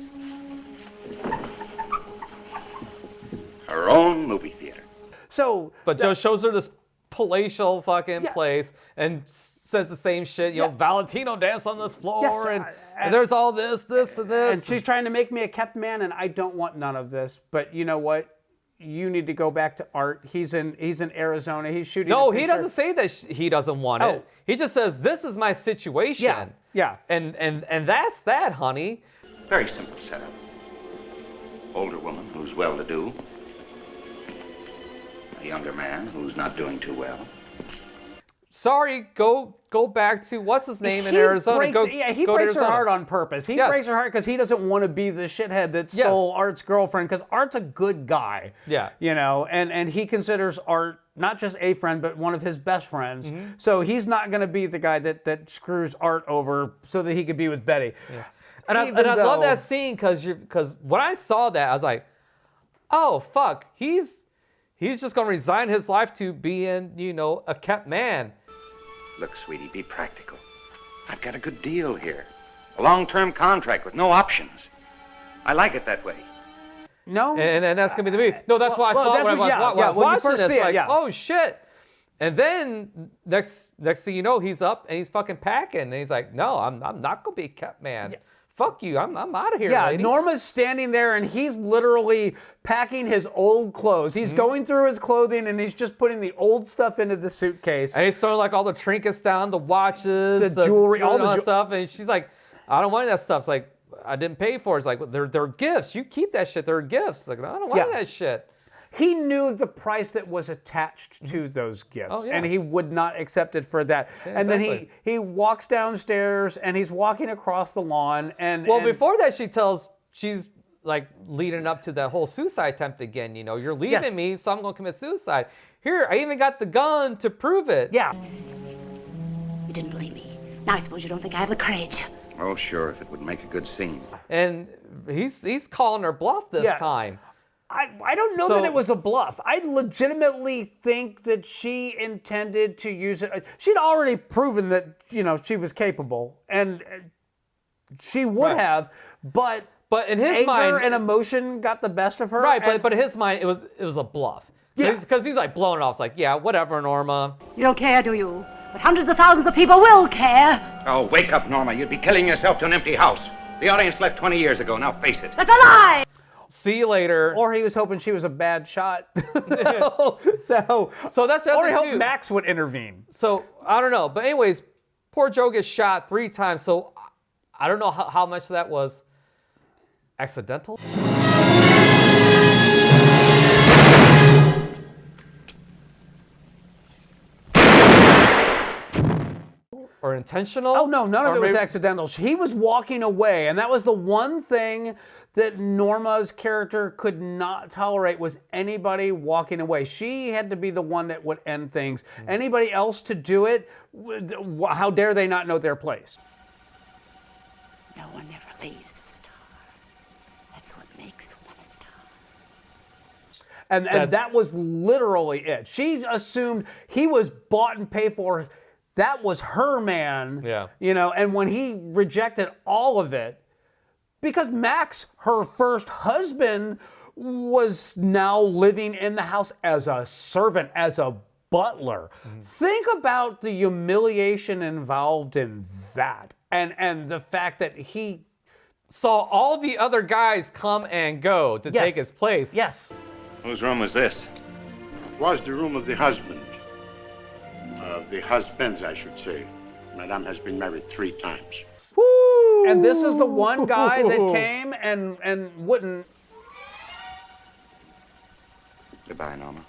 Her own movie theater. So, but Joe shows her this palatial fucking place and says the same shit. You know, Valentino danced on this floor, and there's all this, and this. And she's trying to make me a kept man, and I don't want none of this. But you know what? You need to go back to Art. He's in Arizona. He's shooting. No, he doesn't say that he doesn't want it. He just says, "This is my situation." Yeah. And that's that, honey. Very simple setup. Older woman who's well-to-do. A younger man who's not doing too well. Sorry, go back to what's his name in Arizona. He breaks her heart on purpose. He breaks her heart because he doesn't want to be the shithead that stole Art's girlfriend, because Art's a good guy. Yeah. You know, and he considers Art not just a friend, but one of his best friends. So he's not going to be the guy that screws Art over so that he could be with Betty. Yeah. And I love that scene because when I saw that, I was like, oh, fuck, he's just going to resign his life to being, you know, a kept man. Look, sweetie, be practical. I've got a good deal here. A long-term contract with no options. I like it that way. No. And that's going to be the movie. No, that's what I thought when I was watching this. Like, oh, shit. And then next thing you know, he's up and he's fucking packing. And he's like, no, I'm not going to be a kept man. Yeah. Fuck you, I'm out of here, lady. Norma's standing there and he's literally packing his old clothes. He's going through his clothing and he's just putting the old stuff into the suitcase. And he's throwing like all the trinkets down, the watches, the jewelry, all the stuff. And she's like, I don't want that stuff. It's like, I didn't pay for it. It's like, they're gifts. You keep that shit. They're gifts. It's like, I don't want that shit. He knew the price that was attached to those gifts, and he would not accept it for that. Yeah, and then he walks downstairs, and he's walking across the lawn. Before that, she's like leading up to that whole suicide attempt again. You know, you're leaving me, so I'm going to commit suicide. Here, I even got the gun to prove it. Yeah. You didn't believe me. Now I suppose you don't think I have the courage. Oh, sure, if it would make a good scene. And he's calling her bluff this time. I don't know that it was a bluff. I legitimately think that she intended to use it. She'd already proven that, you know, she was capable, and she would have, but in his anger mind and emotion got the best of her. Right, but in his mind, it was a bluff. Because he's like blowing it off. It's like, yeah, whatever, Norma. You don't care, do you? But hundreds of thousands of people will care. Oh, wake up, Norma. You'd be killing yourself to an empty house. The audience left 20 years ago. Now face it. That's a lie! See you later. Or he was hoping she was a bad shot. so that's the other or he thing hoped too. Max would intervene. So I don't know. But anyways, poor Joe gets shot 3 times. So I don't know how much of that was accidental. Or intentional? Oh, no, none of it was accidental. He was walking away, and that was the one thing that Norma's character could not tolerate, was anybody walking away. She had to be the one that would end things. Anybody else to do it, how dare they not know their place? No one ever leaves a star. That's what makes one a star. And that was literally it. She assumed he was bought and paid for. That was her man. Yeah. You know, and when he rejected all of it, because Max, her first husband, was now living in the house as a servant, as a butler. Think about the humiliation involved in that. And the fact that he saw all the other guys come and go to take his place. Yes. Whose room was this? It was the room of the husband. The husbands, I should say. Madame has been married 3 times. Woo! And this is the one guy that came and wouldn't. Goodbye, Norma.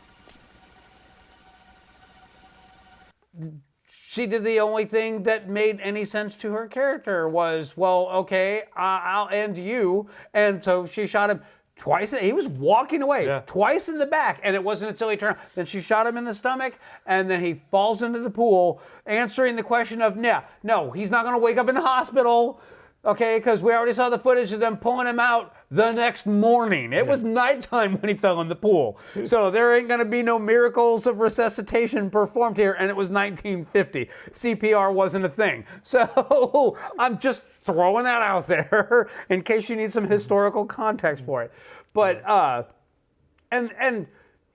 She did the only thing that made any sense to her character was, well, okay, I'll end you. And so she shot him twice. He was walking away twice in the back, and it wasn't until he turned. Then she shot him in the stomach, and then he falls into the pool, answering the question of, no, he's not going to wake up in the hospital. okay, because we already saw the footage of them pulling him out the next morning. It was nighttime when he fell in the pool. So there ain't going to be no miracles of resuscitation performed here, and it was 1950. CPR wasn't a thing. So I'm just throwing that out there in case you need some historical context for it. But, and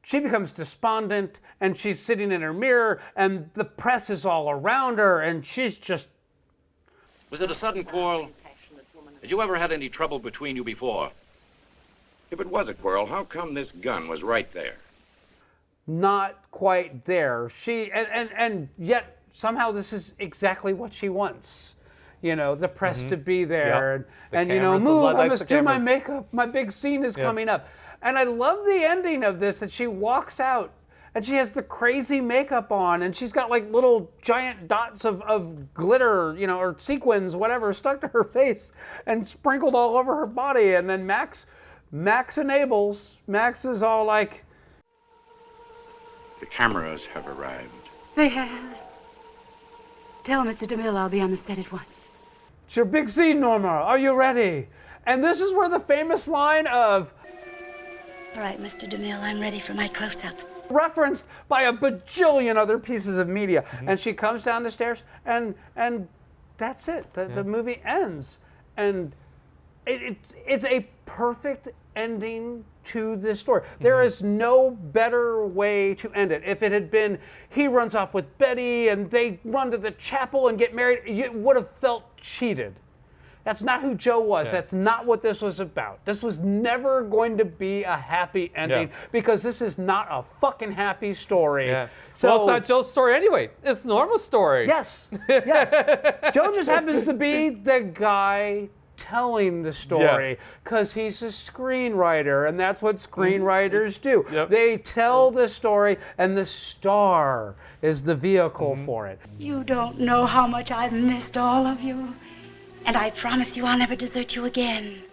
she becomes despondent, and she's sitting in her mirror, and the press is all around her, and she's just... Was it a sudden quarrel? Had you ever had any trouble between you before? If it was a quarrel, how come this gun was right there? Not quite there. And yet somehow this is exactly what she wants. You know, the press to be there, and you know, move, I must do my makeup. My big scene is coming up. And I love the ending of this, that she walks out and she has the crazy makeup on, and she's got like little giant dots of glitter, you know, or sequins, whatever, stuck to her face and sprinkled all over her body. And then Max enables. Max is all like... The cameras have arrived. They have. Tell Mr. DeMille I'll be on the set at once. It's your big scene, Norma. Are you ready? And this is where the famous line of... All right, Mr. DeMille, I'm ready for my close-up. Referenced by a bajillion other pieces of media. And she comes down the stairs, and that's it. The movie ends. And it's a perfect ending to this story. There is no better way to end it. If it had been, he runs off with Betty, and they run to the chapel and get married, you would have felt cheated. That's not who Joe was. That's not what this was about. This was never going to be a happy ending because this is not a fucking happy story. So, well, it's not Joe's story anyway. It's Norma's story. Yes, yes. Joe just happens to be the guy telling the story because he's a screenwriter, and that's what screenwriters do. They tell the story, and the star is the vehicle for it. You don't know how much I've missed all of you. And I promise you I'll never desert you again.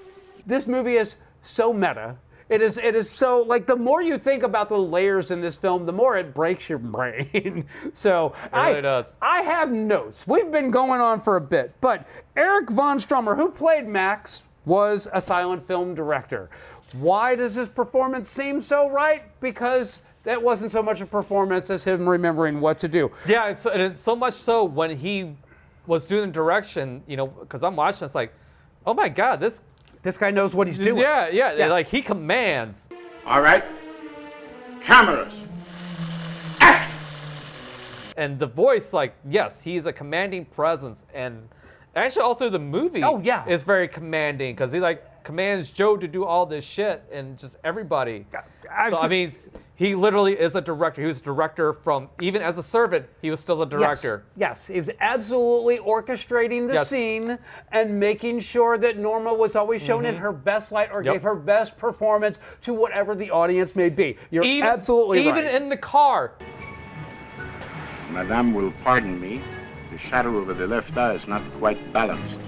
This movie is so meta. It is so, like, the more you think about the layers in this film, the more it breaks your brain. So it really does. I have notes. We've been going on for a bit, but Eric von Stromer, who played Max, was a silent film director. Why does his performance seem so right? Because that wasn't so much a performance as him remembering what to do. Yeah, it's so much so when he was doing direction, you know, because I'm watching, it's like, oh my God, this guy knows what he's doing. Yeah, like he commands. All right, cameras, action! And the voice, like, yes, he's a commanding presence, and actually all through the movie, is very commanding because he like commands Joe to do all this shit and just everybody. I mean, he literally is a director. He was a director from, even as a servant, he was still a director. Yes, he was absolutely orchestrating the scene and making sure that Norma was always shown in her best light or gave her best performance to whatever the audience may be. You're absolutely right. Even in the car. Madame will pardon me. The shadow over the left eye is not quite balanced.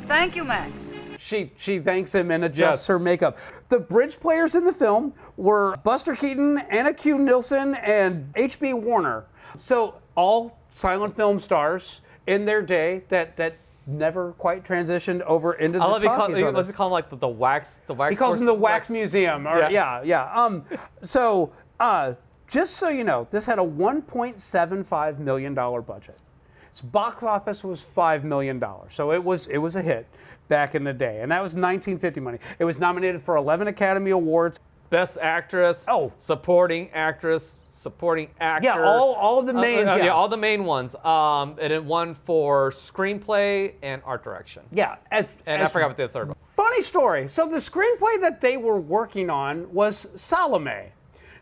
Thank you, Max. She thanks him and adjusts her makeup. The bridge players in the film were Buster Keaton, Anna Q. Nilsson, and H.B. Warner. So all silent film stars in their day that never quite transitioned over into the talkies. Let's call them like the wax. He calls them the Wax Museum. Or, So just so you know, this had a $1.75 million budget. Its box office was $5 million. So it was a hit back in the day. And that was 1950 money. It was nominated for 11 Academy Awards. Best Actress, Supporting Actress, Supporting Actor. Yeah, all of the main. All the main ones. And it won for Screenplay and Art Direction. Yeah. I forgot what the third one. Funny story. So the screenplay that they were working on was Salome.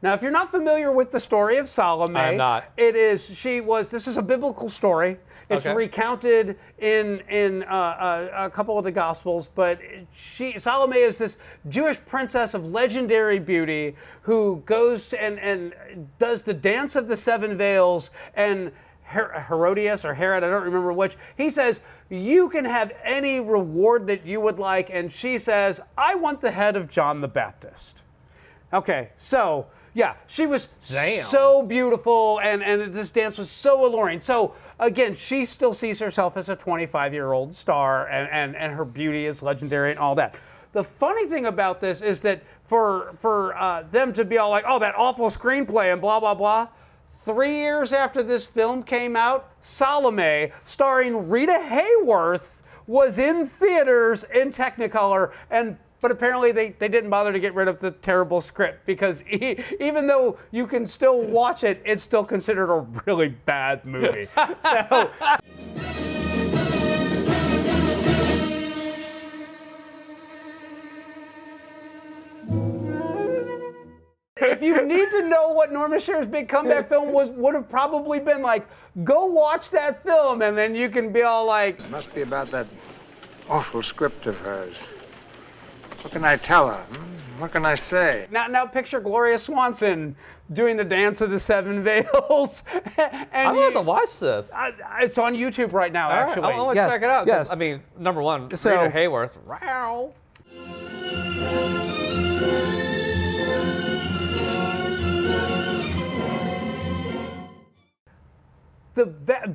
Now, if you're not familiar with the story of Salome, I'm not. This is a biblical story. It's recounted in a couple of the Gospels, but Salome is this Jewish princess of legendary beauty who goes and does the dance of the seven veils, and Herodias or Herod, I don't remember which, he says, you can have any reward that you would like, and she says, I want the head of John the Baptist. Okay, so Yeah, she was Damn. so beautiful, and this dance was so alluring. So again, she still sees herself as a 25-year-old star, and her beauty is legendary and all that. The funny thing about this is that for them to be all like, oh, that awful screenplay and blah, blah, blah, 3 years after this film came out, Salome, starring Rita Hayworth, was in theaters in Technicolor, but apparently they didn't bother to get rid of the terrible script because even though you can still watch it, it's still considered a really bad movie. So, if you need to know what Norma Shearer's big comeback film would have probably been like, go watch that film, and then you can be all like... It must be about that awful script of hers. What can I tell her? What can I say? Now picture Gloria Swanson doing the Dance of the Seven Veils. And I'm going to watch this. It's on YouTube right now, actually. I want to check it out. Yes. I mean, number one, So- Rita Hayworth. Wow.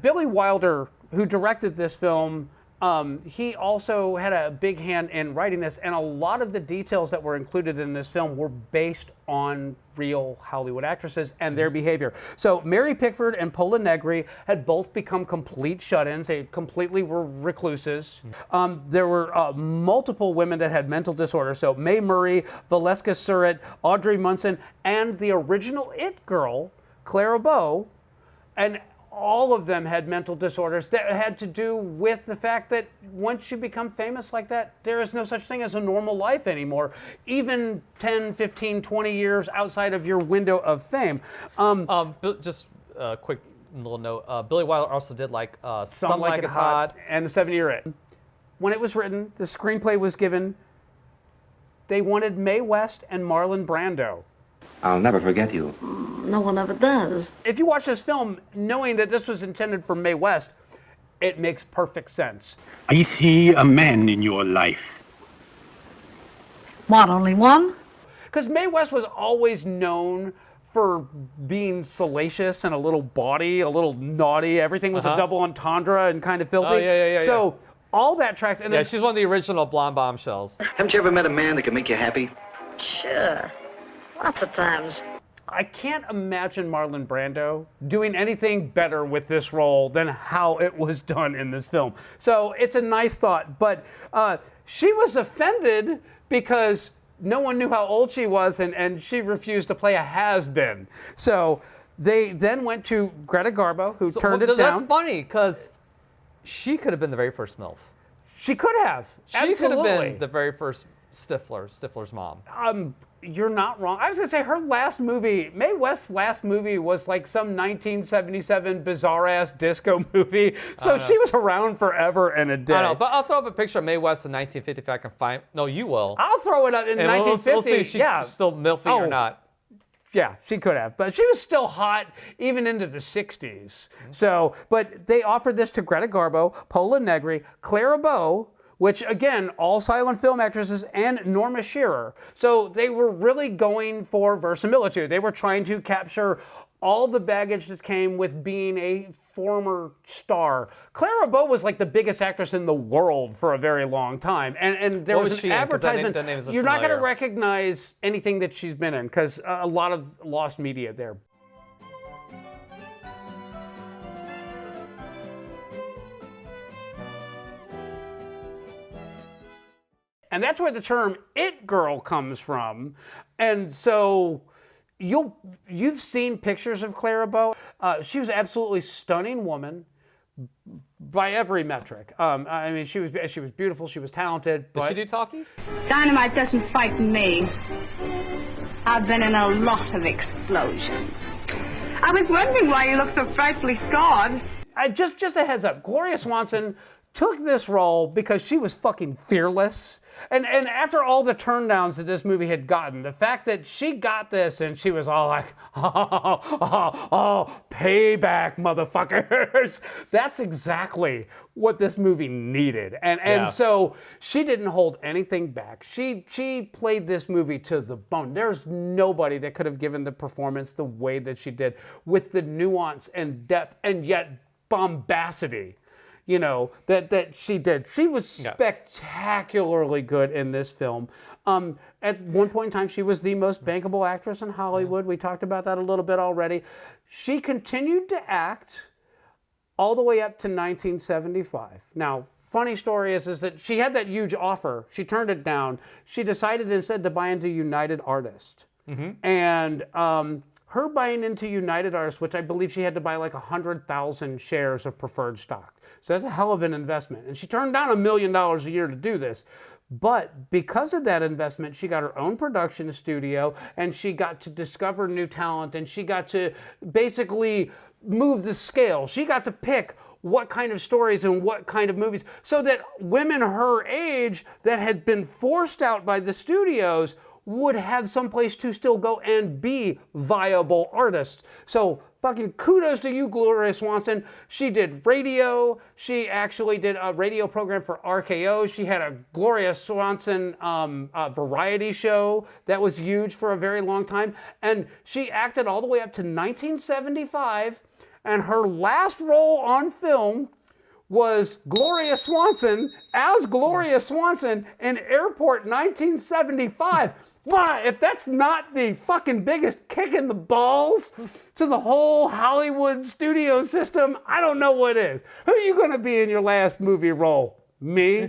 Billy Wilder, who directed this film, he also had a big hand in writing this, and a lot of the details that were included in this film were based on real Hollywood actresses and their behavior. So Mary Pickford and Paula Negri had both become complete shut-ins. They completely were recluses. There were multiple women that had mental disorders. So Mae Murray, Valeska Surratt, Audrey Munson, and the original It Girl, Clara Bow, and all of them had mental disorders that had to do with the fact that once you become famous like that, there is no such thing as a normal life anymore, even 10, 15, 20 years outside of your window of fame. Just a quick little note. Billy Wilder also did like Some Like It Hot and The 7-Year It. When it was written, the screenplay was given, they wanted Mae West and Marlon Brando. I'll never forget you. No one ever does. If you watch this film knowing that this was intended for Mae West, it makes perfect sense. I see a man in your life. What, only one? Because Mae West was always known for being salacious and a little bawdy, a little naughty. Everything was a double entendre and kind of filthy. Oh, yeah. So all that tracks. And yeah, she's one of the original blonde bombshells. Haven't you ever met a man that can make you happy? Sure. Lots of times. I can't imagine Marlon Brando doing anything better with this role than how it was done in this film. So it's a nice thought, but she was offended because no one knew how old she was, and she refused to play a has-been. So they then went to Greta Garbo, who turned it down. That's funny, because she could have been the very first MILF. She could have. She could have been the very first Stifler's mom. You're not wrong. I was going to say her last movie, Mae West's last movie was like some 1977 bizarre-ass disco movie. So she was around forever and a day. I know, but I'll throw up a picture of Mae West in 1950 if I can find. No, you will. I'll throw it up in 1950. We'll see if she's still MILFy or not. Yeah, she could have, but she was still hot even into the 60s. So, but they offered this to Greta Garbo, Paula Negri, Clara Bow, which again, all silent film actresses, and Norma Shearer. So they were really going for verisimilitude. They were trying to capture all the baggage that came with being a former star. Clara Bow was like the biggest actress in the world for a very long time. And there was an advertisement. That name is You're not going to recognize anything that she's been in because a lot of lost media there. And that's where the term "it girl" comes from. And so you've seen pictures of Clara Bow. She was an absolutely stunning woman by every metric. I mean, she was beautiful. She was talented. Did she do talkies? Dynamite doesn't frighten me. I've been in a lot of explosions. I was wondering why you look so frightfully scarred. Just a heads up. Gloria Swanson took this role because she was fucking fearless. And after all the turndowns that this movie had gotten, the fact that she got this and she was all like, oh, payback, motherfuckers. That's exactly what this movie needed. And so she didn't hold anything back. She played this movie to the bone. There's nobody that could have given the performance the way that she did, with the nuance and depth and yet bombacity, you know, that she did. She was spectacularly good in this film. At one point in time, she was the most bankable actress in Hollywood. We talked about that a little bit already. She continued to act all the way up to 1975. Now, funny story is that she had that huge offer. She turned it down. She decided instead to buy into United Artists. And her buying into United Artists, which I believe she had to buy like 100,000 shares of preferred stock. So that's a hell of an investment. And she turned down $1 million a year to do this. But because of that investment, she got her own production studio, and she got to discover new talent, and she got to basically move the scale. She got to pick what kind of stories and what kind of movies, so that women her age that had been forced out by the studios would have someplace to still go and be viable artists. So fucking kudos to you, Gloria Swanson. She did radio. She actually did a radio program for RKO. She had a Gloria Swanson variety show that was huge for a very long time. And she acted all the way up to 1975. And her last role on film was Gloria Swanson as Gloria Swanson in Airport 1975. Why, if that's not the fucking biggest kick in the balls to the whole Hollywood studio system, I don't know what is. Who are you going to be in your last movie role? Me?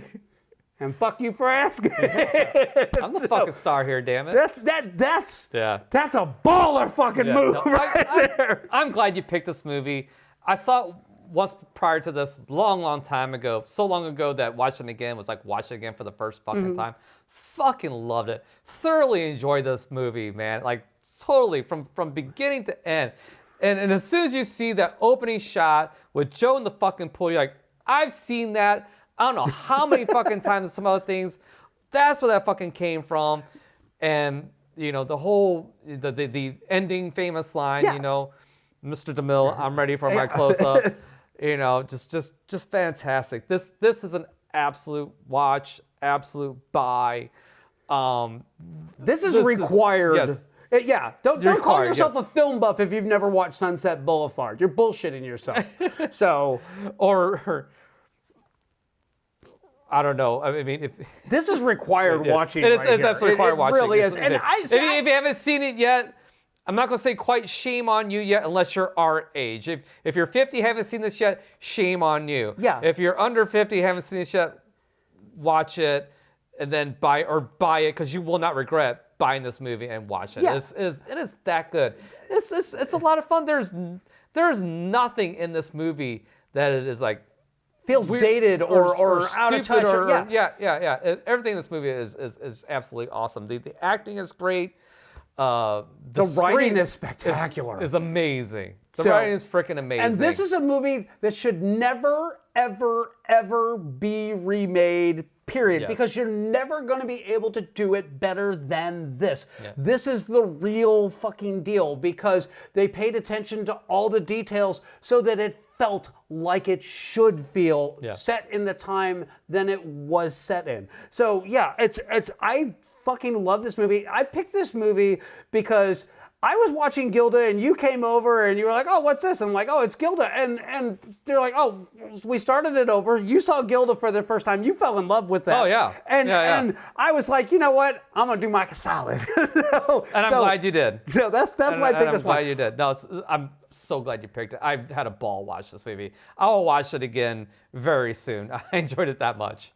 And fuck you for asking. I'm the fucking star here, damn it. That's a baller fucking move there. I'm glad you picked this movie. I saw it once prior to this, long time ago. So long ago that watching it again was like watching it again for the first fucking time. Fucking loved it. Thoroughly enjoyed this movie, man. Like totally from beginning to end. And as soon as you see that opening shot with Joe in the fucking pool, you're like, I've seen that. I don't know how many fucking times and some other things. That's where that fucking came from. And, you know, the whole, the ending famous line, you know, Mr. DeMille, I'm ready for my close-up. You know, just fantastic. This is an absolute watch, absolute buy. This is required. Yes. Don't call yourself a film buff if you've never watched Sunset Boulevard. You're bullshitting yourself. So, or I don't know. I mean, if this is required watching. It's here. absolutely required watching. It really is. And if you haven't seen it yet, I'm not going to say quite shame on you yet, unless you're our age. If you're 50, haven't seen this yet, shame on you. Yeah. If you're under 50, haven't seen this yet, watch it and then buy it, because you will not regret buying this movie and watch it. Yeah. It is that good. It's a lot of fun. There's nothing in this movie that it is like feels dated or out of touch. Everything in this movie is absolutely awesome. The acting is great. The writing is spectacular. Is amazing. The writing is freaking amazing. And this is a movie that should never, ever, ever be remade, period. Yes. Because you're never going to be able to do it better than this. Yeah. This is the real fucking deal, because they paid attention to all the details so that it felt like it should feel, set in the time than it was set in. So yeah, I fucking love this movie. I picked this movie because I was watching Gilda and you came over and you were like, oh, what's this? And I'm like, oh, it's Gilda. And they're like, oh, we started it over. You saw Gilda for the first time. You fell in love with that. Oh, yeah. And I was like, you know what? I'm going to do Mike a solid. I'm glad you did. So that's why I picked this one. I'm glad you did. No, I'm so glad you picked it. I've had a ball watch this movie. I will watch it again very soon. I enjoyed it that much.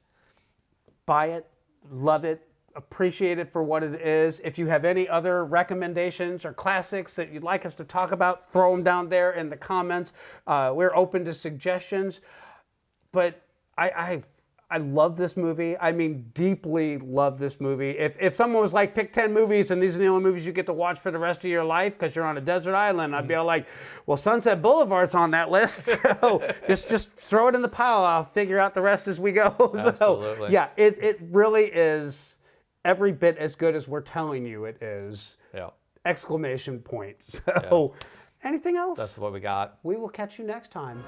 Buy it. Love it. Appreciate it for what it is. If you have any other recommendations or classics that you'd like us to talk about, throw them down there in the comments. We're open to suggestions. But I I love this movie. I mean, deeply love this movie. If someone was like, pick 10 movies and these are the only movies you get to watch for the rest of your life because you're on a desert island, I'd be all like, well, Sunset Boulevard's on that list. So just throw it in the pile. I'll figure out the rest as we go. Absolutely. So, yeah, it really is every bit as good as we're telling you it is. Yeah. Exclamation point. So, anything else? That's what we got. We will catch you next time.